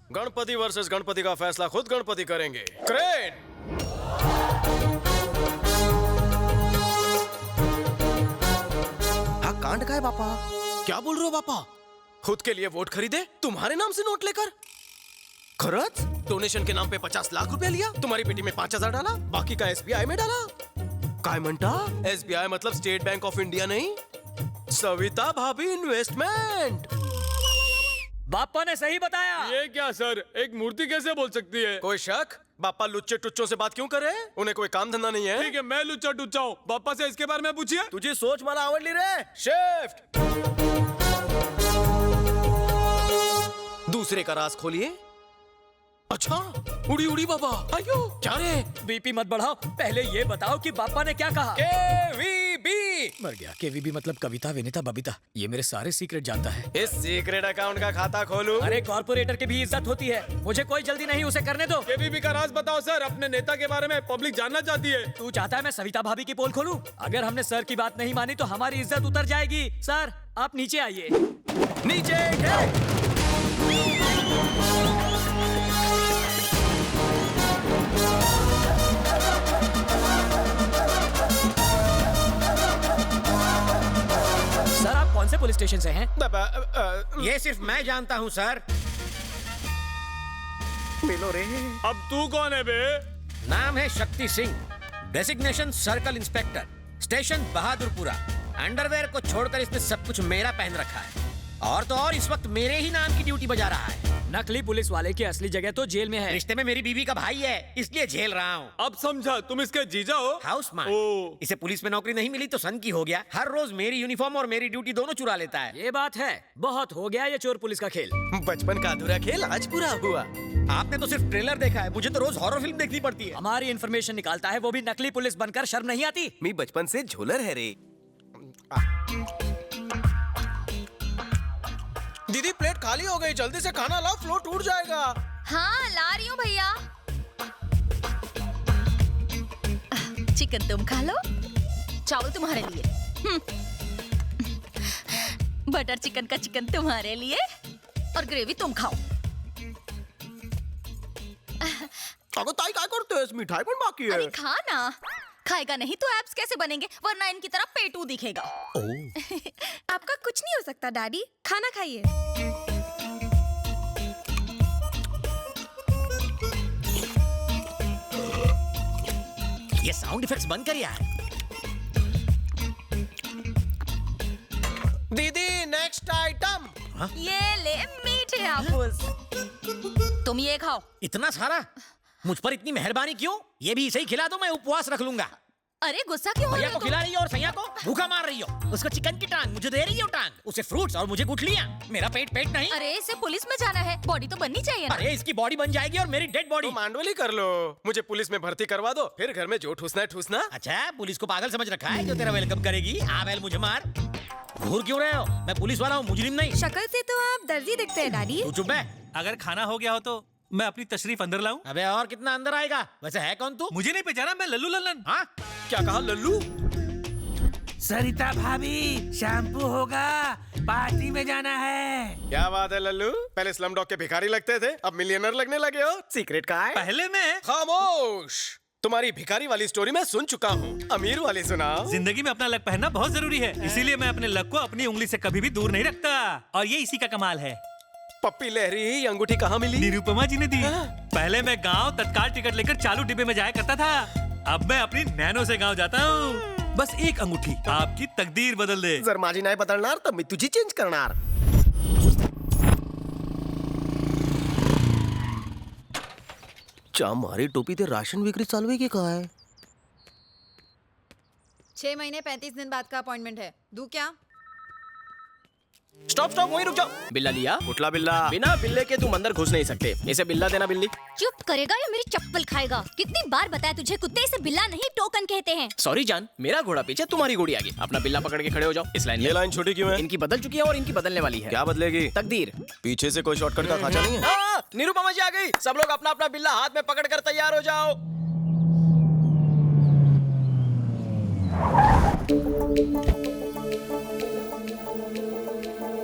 Ganpati versus Ganpati का फैसला खुद गणपति करेंगे। क्रेन! हा कांड काय बापा? क्या बोल रहे हो बापा? खुद के लिए वोट खरीदे, तुम्हारे नाम से नोट लेकर? खरंच? डोनेशन के नाम पे 50 लाख रुपया लिया, तुम्हारी पेटी में 5,000 डाला, बाकी का एसबीआई में डाला। काय म्हणता? एसबीआई मतलब स्टेट बैंक ऑफ इंडिया नहीं, सविता भाभी इन्वेस्टमेंट। बापा ने सही बताया। ये क्या सर, एक मूर्ति कैसे बोल सकती है? कोई शक? बापा लुच्चे टुच्चों से बात क्यों करे? उन्हें कोई काम धंधा नहीं है? ठीक है, मैं लुच्चा टुच्चा हूँ, पापा से इसके बारे में पूछिए। तुझी सोच मला आवडली रे। शिफ्ट। दूसरे का राज खोलिए। अच्छा, उड़ी उड़ी बाबा, आयो। क्या रे? बीपी मत बढ़ाओ, पहले ये बताओ कि बापा ने क्या कहा। केवीबी। मर गया। केवीबी मतलब कविता विनीता बबीता। ये मेरे सारे सीक्रेट जानता है। इस सीक्रेट अकाउंट का खाता खोलूं? अरे कॉर्पोरेटर की भी इज्जत होती है, मुझे कोई जल्दी नहीं, उसे करने दो। केबीबी का राज बताओ सर, अपने नेता के बारे में पब्लिक जानना चाहती है। तू चाहता है मैं सविता भाभी की पोल खोलूं? अगर हमने सर की बात नहीं मानी तो हमारी इज्जत उतर जाएगी। सर आप नीचे आइए। नीचे सर आप कौन से पुलिस स्टेशन से हैं? ये सिर्फ मैं जानता हूँ सर। मिलो रे। अब तू कौन है बे? नाम है Shakti Singh, designation circle inspector, station Bahadurpura. Underwear को छोड़कर इसने सब कुछ मेरा पहन रखा है, और तो और इस वक्त मेरे ही नाम की ड्यूटी बजा रहा है। नकली पुलिस वाले की असली जगह तो जेल में है। रिश्ते में मेरी बीवी का भाई है, इसलिए झेल रहा हूँ। अब समझा, तुम इसके जीजा हो? House man. ओ। इसे पुलिस में नौकरी नहीं मिली तो सन की हो गया। हर रोज मेरी यूनिफॉर्म और मेरी ड्यूटी दोनों चुरा लेता है। ये बात है, बहुत हो गया ये चोर पुलिस का खेल। बचपन का अधूरा खेल आज पूरा हुआ। आपने तो सिर्फ ट्रेलर देखा है, मुझे तो रोज हॉरर फिल्म देखनी पड़ती है। हमारी इन्फॉर्मेशन निकालता है, वो भी नकली पुलिस बनकर। शर्म नहीं आती? मी बचपन से झोलर है रे। दीदी प्लेट खाली हो गई, जल्दी से खाना लाओ, फ्लो टूट जाएगा। हाँ ला रही हूँ भैया। चिकन तुम खा लो, चावल तुम्हारे लिए। बटर चिकन का चिकन तुम्हारे लिए, और ग्रेवी तुम खाओ। अगं ताई काय करतेस? मिठाई पण बाकी है। अरे खा ना। खाएगा नहीं तो एब्स कैसे बनेंगे, वरना इनकी तरह पेटू दिखेगा। आपका कुछ नहीं हो सकता डैडी, खाना खाइए। ये साउंड इफेक्ट्स बंद कर यार। दीदी नेक्स्ट आइटम। ये ले मीठे हापुस, तुम ये खाओ। इतना सारा? मुझ पर इतनी मेहरबानी क्यों? ये भी इसे ही खिला दो, मैं उपवास रख लूंगा। अरे गुस्सा क्यों हो रहे भैया हो को खिला रही हो और सैया को भूखा मार रही हो। उसको चिकन की टांग, मुझे दे रही हो टांग। उसे फ्रूट्स और मुझे गुठलियां। मेरा पेट पेट नहीं। अरे इसे पुलिस में जाना है, बॉडी तो बननी चाहिए ना। अरे इसकी बॉडी बन जाएगी और मेरी डेड बॉडी। तो मांडवली कर लो, मुझे पुलिस में भर्ती करवा दो, फिर घर में जो ठूसना है ठूसना। अच्छा पुलिस को पागल समझ रखा है जो तेरा वेलकम करेगी। आ बैल मुझे मार। घूर क्यों रहे हो? मैं पुलिस वाला हूँ, मुजरिम नहीं। शक्ल से तो आप दर्जी दिखते हैं डैडी। तू चुप है। अगर खाना हो गया हो तो मैं अपनी तशरीफ अंदर लाऊं? अबे और कितना अंदर आएगा? वैसे है कौन तू? मुझे नहीं पहचाना, मैं लल्लू लल्लन। हाँ क्या कहा लल्लू? सरिता भाभी शैम्पू होगा, पार्टी में जाना है। क्या बात है लल्लू, पहले स्लमडॉग के भिखारी लगते थे, अब मिलियनर लगने लगे हो। सीक्रेट का है? पहले मैं खामोश, तुम्हारी भिखारी वाली स्टोरी मैं सुन चुका हूँ, अमीर वाली सुनाओ। जिंदगी में अपना लक पहनना बहुत जरूरी है, इसीलिए मैं अपने लक को अपनी उंगली से कभी भी दूर नहीं रखता। और ये इसी का कमाल है। पप्पी लहरी, ये अंगूठी कहाँ मिली? निरुपमा जी ने दी। पहले मैं गांव तत्काल टिकट लेकर चालू डिब्बे में जाया करता था, अब मैं अपनी नैनो से गांव जाता हूँ। बस एक अंगूठी आपकी तकदीर बदल दे। जर माझी नाही बदलणार तर मी तुझी चेंज करणार। चा मारी टोपी ते राशन विक्री चालू आहे की काय? 6 महीने 35 दिन बाद का अपॉइंटमेंट है, दूं क्या? स्टॉप स्टॉप, वहीं रुक जाओ। बिल्ला लिया? कुठला बिल्ला? बिना बिल्ले के तुम अंदर घुस नहीं सकते। इसे बिल्ला देना बिल्ली। चुप करेगा या मेरी चप्पल खाएगा? कितनी बार बताया तुझे, कुत्ते इसे बिल्ला नहीं टोकन कहते हैं। सॉरी जान, मेरा घोड़ा पीछे तुम्हारी घोड़ी आगे। अपना बिल्ला पकड़ के खड़े हो जाओ। इस लाइन ये लाइन छोटी क्यों है? इनकी बदल चुकी है और इनकी बदलने वाली है। क्या बदलेगी? तकदीर। पीछे से कोई शॉर्टकट का खांचा नहीं है? निरुपमा जी आ गई। सब लोग अपना अपना बिल्ला हाथ में पकड़ कर तैयार हो जाओ।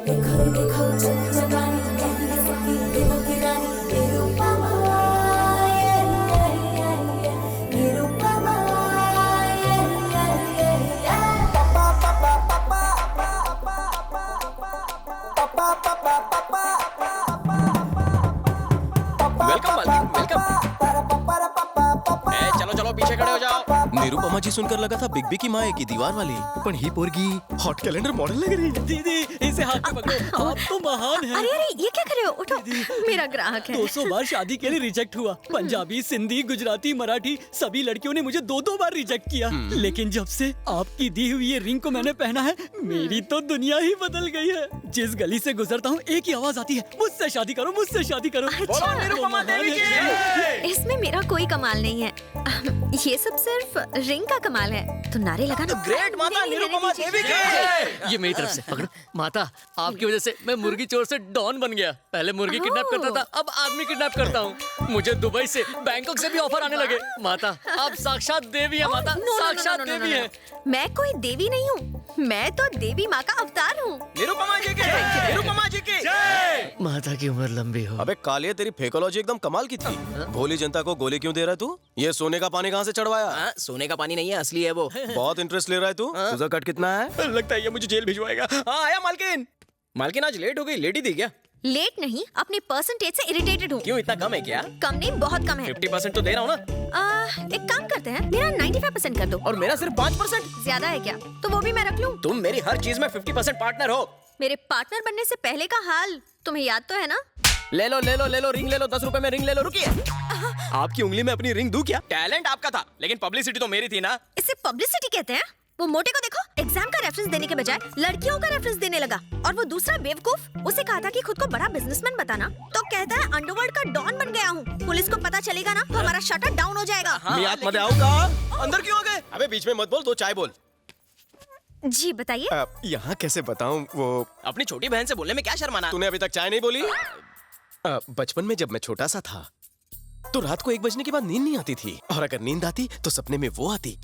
देखो देखो जग जगानी कहती है सखी देवों की रानी। पीछे खड़े हो जाओ। निरुपमा जी सुनकर लगा था बिग बी की माँ है की दीवार वाली, पण ही पोरगी हॉट कैलेंडर मॉडल लग रही है। दीदी इसे हाथ में पकड़ो, आप तो महान हैं। अरे अरे ये क्या कर रहे हो? उठो, मेरा ग्राहक है। 200 बार शादी के लिए रिजेक्ट हुआ। पंजाबी, सिंधी, गुजराती, मराठी सभी लड़कियों ने मुझे 2-2 बार रिजेक्ट किया। लेकिन जब से आपकी दी हुई ये रिंग को मैंने पहना है, मेरी तो दुनिया ही बदल गई है। जिस गली से गुजरता हूँ एक ही आवाज आती है, मुझसे शादी करो, मुझसे शादी करो। अच्छा, निरुपमा देवी की। इसमें मेरा कोई कमाल नहीं है। ये सब सिर्फ रिंग का कमाल है। तो नारे लगाना। ग्रेट माता निरुपमा देवी की। ये मेरी तरफ से पकड़ो। माता, आपकी वजह से मैं मुर्गी चोर से डॉन बन गया। पहले मुर्गी किडनैप करता था, अब आदमी किडनैप करता हूँ। मुझे दुबई से, बैंकॉक से भी ऑफर आने लगे। माता, आप साक्षात देवी है। माता, साक्षात देवी है। मैं कोई देवी नहीं हूँ, मैं तो देवी माँ का अवतार हूँ। निरुपमा जी की, निरुपमा जी की। माता की उम्र लंबी हो। अबे कालिया, तेरी फेकोलॉजी एकदम कमाल की थी। भोली जनता को गोली क्यों दे रहा है तू? ये सोने का पानी कहाँ से चढ़वाया? हाँ, सोने का पानी नहीं है, असली है वो। बहुत इंटरेस्ट ले रहा है तू। तुझा कट कितना है? लगता है ये मुझे जेल भिजवाएगा। हाँ आया मालकिन। मालकिन आज लेट हो गई, लेट ही थी क्या? लेट नहीं, अपने परसेंटेज से इरिटेटेड हूँ। क्यों, इतना कम है क्या? कम नहीं, बहुत कम है। 50% तो दे रहा हूँ ना। एक काम करते हैं, मेरा 95% कर दो। और मेरा सिर्फ 5%। ज्यादा है क्या? तो वो भी मैं रख लूँ। तुम मेरी हर चीज में 50% पार्टनर हो। मेरे पार्टनर बनने से पहले का हाल तुम्हें याद तो है ना? ले लो ले लो ले लो, रिंग ले लो, 10 रुपए में रिंग ले लो। रुकिए, आपकी उंगली में अपनी रिंग दूं क्या? टैलेंट आपका था, लेकिन पब्लिसिटी तो मेरी थी ना। इसे पब्लिसिटी कहते हैं? वो मोटे को देखो, एग्जाम का रेफरेंस देने के बजाय लड़कियों का रेफरेंस देने लगा। और वो दूसरा बेवकूफ, उसे कहा था कि खुद को बड़ा बिजनेसमैन बताना, तो कहता है अंडरवर्ल्ड का डॉन बन गया हूँ। पुलिस को पता चलेगा ना तो हमारा शटर डाउन हो जाएगा। मैं आत्मा आऊंगा। अंदर क्यों आ गए? अबे बीच में मत बोल, 2 चाय बोल। जी बताइए। यहाँ कैसे बताऊं? वो अपनी छोटी बहन से बोलने में क्या शर्माना? तूने अभी तक चाय नहीं बोली? बचपन में जब मैं छोटा सा था तो रात को 1 बजने के बाद नींद नहीं आती थी, और अगर नींद आती तो सपने में वो आती।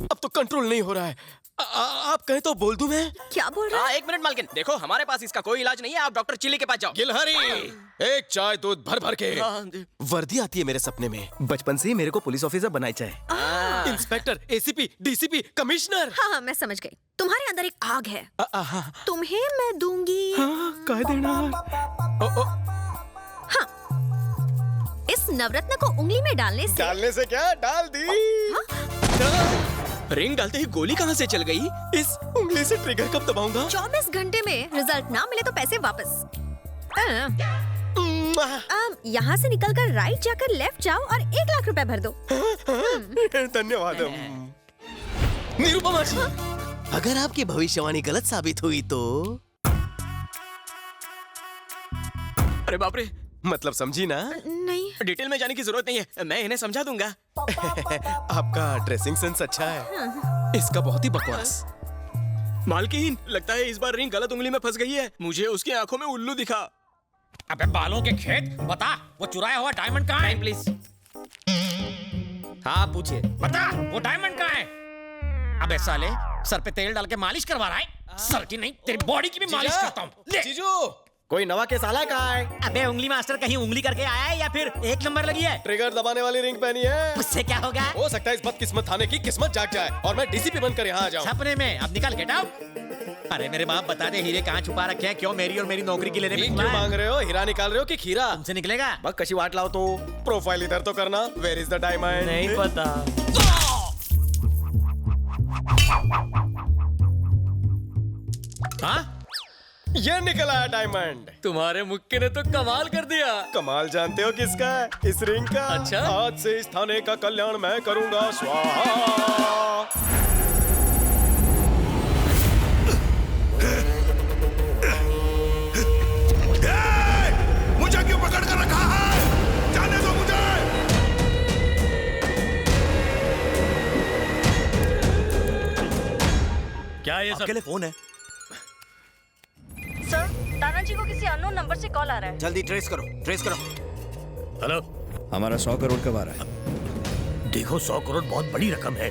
अब तो कंट्रोल नहीं हो रहा है। आप कहे तो बोल दूं मैं? क्या बोल रहा हाँ 1 मिनट मालकिन, देखो हमारे पास इसका कोई इलाज नहीं है, आप डॉक्टर चिल्ली के पास जाओ। गिलहरी, एक चाय दूध भर भर के। वर्दी आती है मेरे सपने में। बचपन से ही मेरे को पुलिस ऑफिसर बनाई चाहे। Inspector, ACP, DCP, commissioner. हाँ, मैं समझ गई। तुम्हारे अंदर एक आग है, तुम्हें मैं दूंगी। कह देना। इस नवरत्न को उंगली में डालने से क्या? डाल दी। रिंग डालते ही गोली कहाँ से चल गई? इस उंगली से ट्रिगर कब दबाऊंगा? 24 घंटे में रिजल्ट ना मिले तो पैसे वापस। यहाँ से निकलकर राइट जाकर लेफ्ट जाओ और 1 लाख रुपए भर दो। धन्यवाद। निरुपमा जी, अगर आपकी भविष्यवाणी गलत साबित हुई तो? अरे बाप रे, मतलब समझी ना? नहीं। डिटेल में जाने की जरूरत नहीं है, मैं इन्हें समझा दूंगा। आपका ड्रेसिंग सेंस अच्छा है, इसका बहुत ही बकवास। मालकिन, लगता है इस बार रिंग गलत उंगली में फंस गई है। मुझे उसकी आंखों में उल्लू दिखा। अबे बालों के खेत, बता वो चुराया हुआ डायमंड कहाँ है? प्लीज। हाँ पूछिए। बता वो डायमंड कहाँ है? अबे साले, सर पे तेल डाल के मालिश करवा रहा है? सर की नहीं, तेरी बॉडी की भी मालिश करता हूँ। ले। जीजू, कोई नवा केस आला का है? अबे उंगली मास्टर कहीं उंगली करके आया है या फिर 1 नंबर लगी है? ट्रिगर दबाने वाली रिंग पहनी है। उससे क्या होगा? हो सकता है इस बदकिस्मत थाने की किस्मत जाग जाए और मैं डीसीपी बनकर यहाँ आ जाऊँ। सपने में। अब निकल, गेट आउट। अरे मेरे बाप, बता दे हीरे कहाँ छुपा रखे हैं? क्यों मेरी और मेरी नौकरी की लेने में क्यों मांग रहे हो? हीरा निकाल रहे हो कि खीरा? तुमसे निकलेगा? बस कशी वाट लाओ तो। प्रोफाइल इधर तो करना। Where is the diamond? नहीं पता। हाँ? ये निकला है डायमंड। तुम्हारे मुक्के ने तो कमाल कर दिया। कमाल जानते हो किसका है? इस रिंग का। अच्छा? आज से इस थाने का कल्याण मैं करूंगा। स्वाहा। मुझे क्यों पकड़ कर रखा है? जाने दो मुझे। क्या ये सब? फोन है सर, तानाजी को किसी अननोन नंबर से कॉल आ रहा है। जल्दी ट्रेस करो, ट्रेस करो। हेलो, हमारा 100 करोड़ कब आ रहा है? देखो 100 करोड़ बहुत बड़ी रकम है,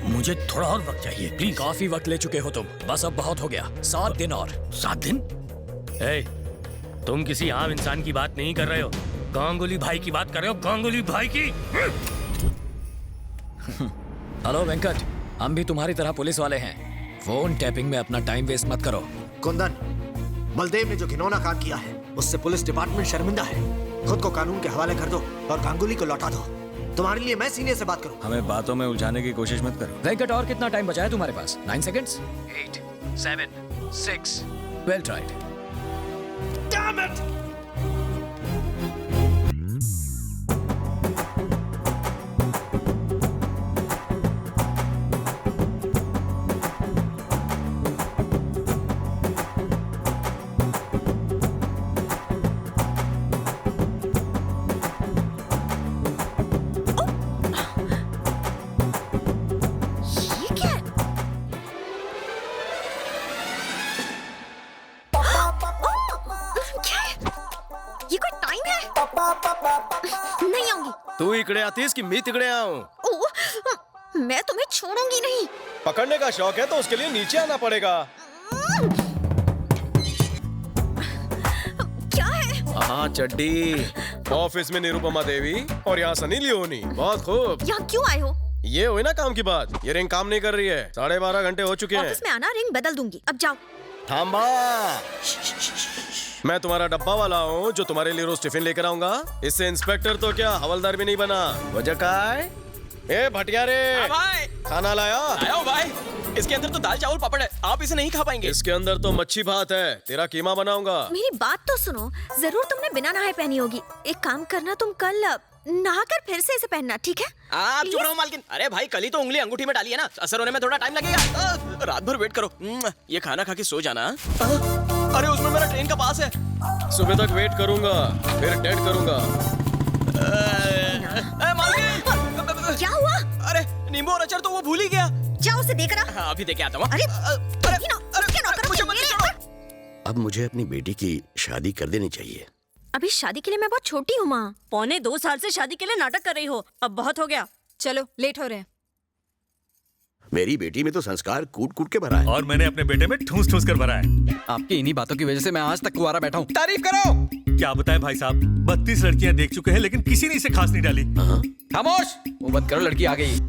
मुझे थोड़ा और वक्त चाहिए प्लीज। काफी वक्त ले चुके हो तुम, बस अब बहुत हो गया। 7 दिन और। 7 दिन? तुम किसी आम इंसान की बात नहीं कर रहे हो, गांगुली भाई की बात कर रहे हो। गांगुली भाई की। हेलो वेंकट, हम भी तुम्हारी तरह पुलिस वाले हैं। फोन टैपिंग में अपना टाइम वेस्ट मत करो। कुंदन, बलदेव ने जो घिनौना काम किया है उससे पुलिस डिपार्टमेंट शर्मिंदा है। खुद को कानून के हवाले कर दो और गांगुली को लौटा दो। तुम्हारे लिए मैं सीनियर से बात करूं। हमें बातों में उलझाने की कोशिश मत करो। वेंकट, और कितना टाइम बचा है तुम्हारे पास? 9 seconds. 8, 7, 6. Well tried. Damn it! ये क्या है? क्या है? ये कोई टाइम है? नहीं आऊंगी। तू इकड़े आतीस कि मैं तिकड़े आऊं? ओह, मैं तुम्हें छोड़ूंगी नहीं। पकड़ने का शौक है तो उसके लिए नीचे आना पड़ेगा। क्या है? हाँ चड्डी। ऑफिस में निरुपमा देवी और यहाँ सनी लियोनी। बहुत खूब। यहाँ क्यों आए हो? ये हुई ना काम की बात। ये रिंग काम नहीं कर रही है। 12:30 घंटे हो चुके हैं। ऑफिस में आना, रिंग बदल दूंगी। अब जाओ। थांबा। मैं तुम्हारा डब्बा वाला हूँ जो तुम्हारे लिए रोज टिफिन लेकर आऊंगा। इससे इंस्पेक्टर तो क्या हवलदार भी नहीं बना। वजह का है? ए भटिया रे, भाई खाना लाया? आया हूँ भाई। इसके अंदर तो दाल चावल पापड़ है, आप इसे नहीं खा पाएंगे। इसके अंदर तो मच्छी भात है। तेरा कीमा बनाऊंगा। मेरी बात तो सुनो। जरूर तुमने बिना नहाए पहनी होगी। एक काम करना, तुम कल नहाकर फिर से इसे पहनना, ठीक है? आप चुप रहो मालकिन। अरे भाई, कल ही तो उंगली अंगूठी में डाली है ना, असर होने में थोड़ा टाइम लगेगा। रात भर वेट करो। ये खाना खा के सो जाना। अरे उसमें मेरा ट्रेन का पास है। सुबह तक वेट करूंगा, फिर डेट करूंगा। मालकिन, क्या हुआ? अरे नींबू और अचार तो वो भूल ही गया। जाओ उसे देकर आ। हाँ, अभी देके आता हूँ। अरे, अरे उसके नौकरों मुझे को मत मेरे- छोड़ो। अब मुझे अपनी बेटी की शादी कर देनी चाहिए। अभी शादी के लिए मैं बहुत छोटी हूँ माँ। 1.25 साल से शादी के लिए नाटक कर रही हो, अब बहुत हो गया। चलो, लेट हो रहे हैं। मेरी बेटी में तो संस्कार कूट कूट के भरा है। और मैंने अपने बेटे में ठूस ठूस कर भरा है। आपकी इन्हीं बातों की वजह से मैं आज तक कुंवारा बैठा हूँ। तारीफ करो। क्या बताएं भाई साहब, 32 लड़कियां देख चुके हैं लेकिन किसी ने इसे खास नहीं डाली। खामोश। वो बंद करो, लड़की आ गई।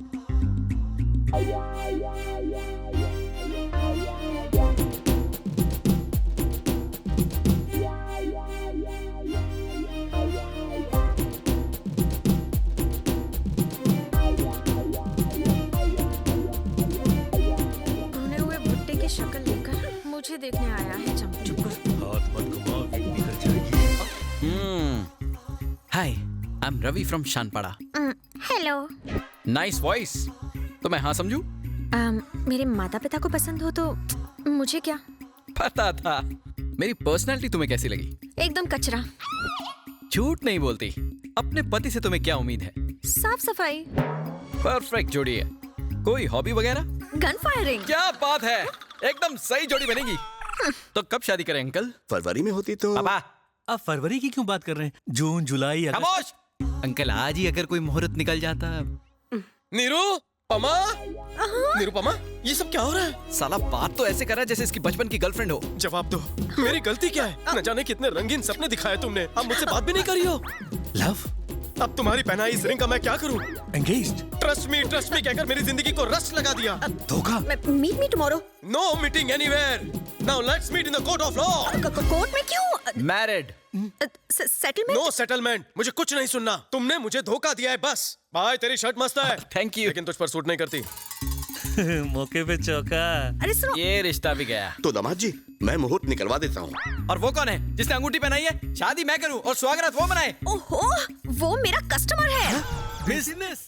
भुने हुए भुट्टे की शक्ल लेकर मुझे देखने आया है चमचुकर। हाथ मत घुमाओ, गिर निकल जाएगी। Hi, I am Ravi from Shanpada. Hello. Nice voice. तो मैं हाँ समझू? मेरे माता पिता को पसंद हो तो मुझे क्या? पता था। मेरी पर्सनालिटी तुम्हें कैसी लगी? एकदम कचरा। झूठ नहीं बोलती। अपने पति से तुम्हें क्या उम्मीद है? साफ सफाई। परफेक्ट जोड़ी है। कोई हॉबी वगैरह? Gun firing. क्या बात है, एकदम सही जोड़ी बनेगी। तो कब शादी करें अंकल? फरवरी में होती तो। पापा। अब फरवरी की क्यों बात कर रहे हैं? जून, जुलाई, अगस्त। खामोश। अंकल, आज ही अगर कोई मुहूर्त निकल जाता। निरुपमा, निरुपमा, ये सब क्या हो रहा है? साला बात तो ऐसे कर रहा है जैसे इसकी बचपन की गर्लफ्रेंड हो। जवाब दो, मेरी गलती क्या है? न जाने कितने रंगीन सपने दिखाए तुमने। अब मुझसे बात भी नहीं करी हो। लव, अब तुम्हारी पहनाई इस रिंग का मैं क्या करूं? एंगेज्ड। ट्रस्ट मी कहकर मेरी जिंदगी को रस लगा दिया। धोखा। Meet me tomorrow. No meeting anywhere. Now let's meet in the court of law. Court में क्यों? मैरिड। सेटलमेंट। No settlement. मुझे कुछ नहीं सुनना। तुमने मुझे धोखा दिया है बस। भाई तेरी शर्ट मस्त है। Thank you. लेकिन तुझ पर सूट नहीं करती। मौके पे चौका। अरे सुनो। ये रिश्ता भी गया। तो दामाद जी, मैं मुहूर्त निकलवा देता हूँ। और वो कौन है जिसने अंगूठी पहनाई है? शादी मैं करूं और स्वागत वो मनाए। ओहो, वो मेरा कस्टमर है। बिजनेस।